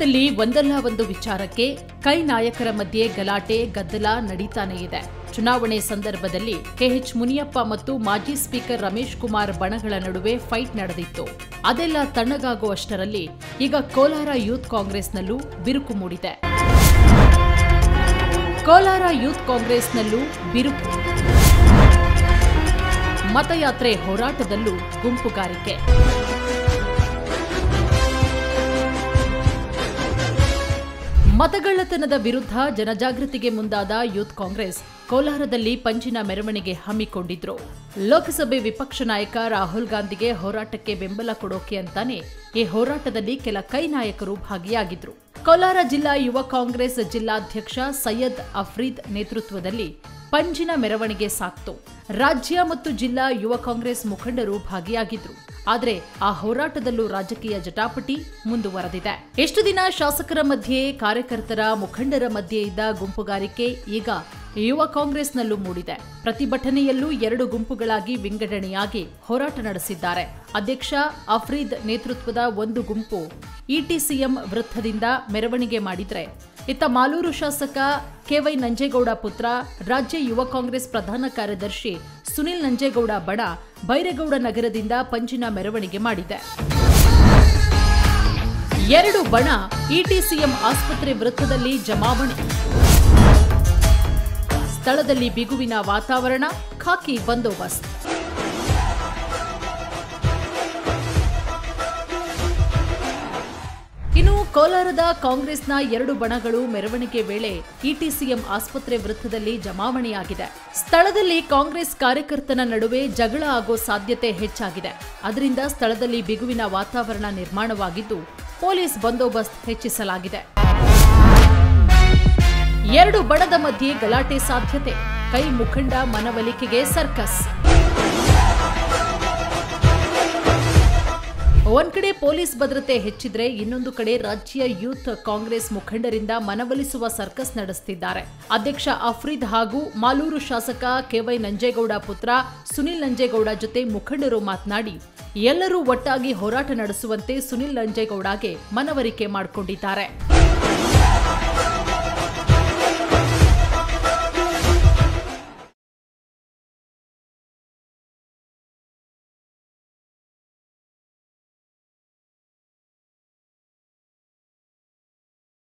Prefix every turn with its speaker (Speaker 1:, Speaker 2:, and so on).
Speaker 1: ಕೋಲಾರದಲ್ಲಿ ಒಂದಲ್ಲ ಒಂದು ವಿಚಾರಕ್ಕೆ ಕೈ ನಾಯಕರ ಮಧ್ಯೆ ಗಲಾಟೆ ಗದ್ದಲ ನಡೀತಾನೇ ಇದೆ. ಚುನಾವಣೆ ಸಂದರ್ಭದಲ್ಲಿ ಕೆಎಚ್ ಮುನಿಯಪ್ಪ ಮತ್ತು ಮಾಜಿ ಸ್ಪೀಕರ್ ರಮೇಶ್ ಕುಮಾರ್ ಬಣಗಳ ನಡುವೆ ಫೈಟ್ ನಡೆದಿತ್ತು. ಅದೆಲ್ಲ ತಣ್ಣಗಾಗುವಷ್ಟರಲ್ಲಿ ಈಗ ಕೋಲಾರ ಯೂತ್ ಕಾಂಗ್ರೆಸ್ನಲ್ಲೂ ಬಿರುಕು ಮೂಡಿದೆ. ಕೋಲಾರ ಯೂತ್ ಕಾಂಗ್ರೆಸ್ನಲ್ಲೂ ಬಿರುಕು, ಮತಯಾತ್ರೆ ಹೋರಾಟದಲ್ಲೂ ಗುಂಪುಗಾರಿಕೆ. ಮತಗಳ್ಳತನದ ವಿರುದ್ಧ ಜನಜಾಗೃತಿಗೆ ಮುಂದಾದ ಯೂತ್ ಕಾಂಗ್ರೆಸ್ ಕೋಲಾರದಲ್ಲಿ ಪಂಜಿನ ಮೆರವಣಿಗೆ ಹಮ್ಮಿಕೊಂಡಿದ್ರು. ಲೋಕಸಭೆ ವಿಪಕ್ಷ ನಾಯಕ ರಾಹುಲ್ ಗಾಂಧಿಗೆ ಹೋರಾಟಕ್ಕೆ ಬೆಂಬಲ ಕೊಡೋಕೆ ಅಂತಾನೆ ಈ ಹೋರಾಟದಲ್ಲಿ ಕೆಲ ಕೈ ನಾಯಕರು ಭಾಗಿಯಾಗಿದ್ರು. ಕೋಲಾರ ಜಿಲ್ಲಾ ಯುವ ಕಾಂಗ್ರೆಸ್ ಜಿಲ್ಲಾಧ್ಯಕ್ಷ ಸೈಯದ್ ಅಫ್ರೀದ್ ನೇತೃತ್ವದಲ್ಲಿ ಪಂಜಿನ ಮೆರವಣಿಗೆ ಸಾಕ್ತು. ರಾಜ್ಯ ಮತ್ತು ಜಿಲ್ಲಾ ಯುವ ಕಾಂಗ್ರೆಸ್ ಮುಖಂಡರು ಭಾಗಿಯಾಗಿದ್ರು. ಆದರೆ ಆ ಹೋರಾಟದಲ್ಲೂ ರಾಜಕೀಯ ಜಟಾಪಟಿ ಮುಂದುವರೆದಿದೆ. ಎಷ್ಟು ದಿನ ಶಾಸಕರ ಮಧ್ಯೆ, ಕಾರ್ಯಕರ್ತರ, ಮುಖಂಡರ ಮಧ್ಯೆ ಇದ್ದ ಗುಂಪುಗಾರಿಕೆ ಈಗ ಯುವ ಕಾಂಗ್ರೆಸ್ನಲ್ಲೂ ಮೂಡಿದೆ. ಪ್ರತಿಭಟನೆಯಲ್ಲೂ ಎರಡು ಗುಂಪುಗಳಾಗಿ ವಿಂಗಡಣೆಯಾಗಿ ಹೋರಾಟ ನಡೆಸಿದ್ದಾರೆ. ಅಧ್ಯಕ್ಷ ಅಫ್ರೀದ್ ನೇತೃತ್ವದ ಒಂದು ಗುಂಪು ಇಟಿಸಿಎಂ ವೃತ್ತದಿಂದ ಮೆರವಣಿಗೆ ಮಾಡಿದ್ರೆ, ಇತ್ತ ಮಾಲೂರು ಶಾಸಕ ಕೆವೈ ನಂಜೇಗೌಡ ಪುತ್ರ ರಾಜ್ಯ ಯುವ ಕಾಂಗ್ರೆಸ್ ಪ್ರಧಾನ ಕಾರ್ಯದರ್ಶಿ ಸುನಿಲ್ ನಂಜೇಗೌಡ ಬಣ ಬೈರೇಗೌಡ ನಗರದಿಂದ ಪಂಜಿನ ಮೆರವಣಿಗೆ ಮಾಡಿದೆ. ಎರಡು ಬಣ ಇಟಿಸಿಎಂ ಆಸ್ಪತ್ರೆ ವೃತ್ತದಲ್ಲಿ ಜಮಾವಣೆ. ಸ್ಥಳದಲ್ಲಿ ಬಿಗುವಿನ ವಾತಾವರಣ, ಖಾಕಿ ಬಂದೋಬಸ್ತ್. ಇನ್ನು ಕೋಲಾರದ ಕಾಂಗ್ರೆಸ್ನ ಎರಡು ಬಣಗಳು ಮೆರವಣಿಗೆ ವೇಳೆ ಇಟಿಸಿಎಂ ಆಸ್ಪತ್ರೆ ವೃತ್ತದಲ್ಲಿ ಜಮಾವಣೆಯಾಗಿದೆ. ಸ್ಥಳದಲ್ಲಿ ಕಾಂಗ್ರೆಸ್ ಕಾರ್ಯಕರ್ತನ ನಡುವೆ ಜಗಳ ಆಗೋ ಸಾಧ್ಯತೆ ಹೆಚ್ಚಾಗಿದೆ. ಅದರಿಂದ ಸ್ಥಳದಲ್ಲಿ ಬಿಗುವಿನ ವಾತಾವರಣ ನಿರ್ಮಾಣವಾಗಿದ್ದು ಪೊಲೀಸ್ ಬಂದೋಬಸ್ತ್ ಹೆಚ್ಚಿಸಲಾಗಿದೆ. ಎರಡು ಬಣದ ಮಧ್ಯೆ ಗಲಾಟೆ ಸಾಧ್ಯತೆ, ಕೈ ಮುಖಂಡ ಮನವೊಲಿಕೆಗೆ ಸರ್ಕಸ್. ಒಂದ್ ಕಡೆ ಪೊಲೀಸ್ ಭದ್ರತೆ ಹೆಚ್ಚಿದ್ರೆ, ಇನ್ನೊಂದು ಕಡೆ ರಾಜ್ಯ ಯೂತ್ ಕಾಂಗ್ರೆಸ್ ಮುಖಂಡರಿಂದ ಮನವೊಲಿಸುವ ಸರ್ಕಸ್ ನಡೆಸುತ್ತಿದ್ದಾರೆ. ಅಧ್ಯಕ್ಷ ಅಫ್ರೀದ್ ಹಾಗೂ ಮಾಲೂರು ಶಾಸಕ ಕೆವೈ ನಂಜೇಗೌಡ ಪುತ್ರ ಸುನಿಲ್ ನಂಜೇಗೌಡ ಜೊತೆ ಮುಖಂಡರು ಮಾತನಾಡಿ ಎಲ್ಲರೂ ಒಟ್ಟಾಗಿ ಹೋರಾಟ ನಡೆಸುವಂತೆ ಸುನಿಲ್ ನಂಜೇಗೌಡಗೆ ಮನವರಿಕೆ ಮಾಡಿಕೊಂಡಿದ್ದಾರೆ.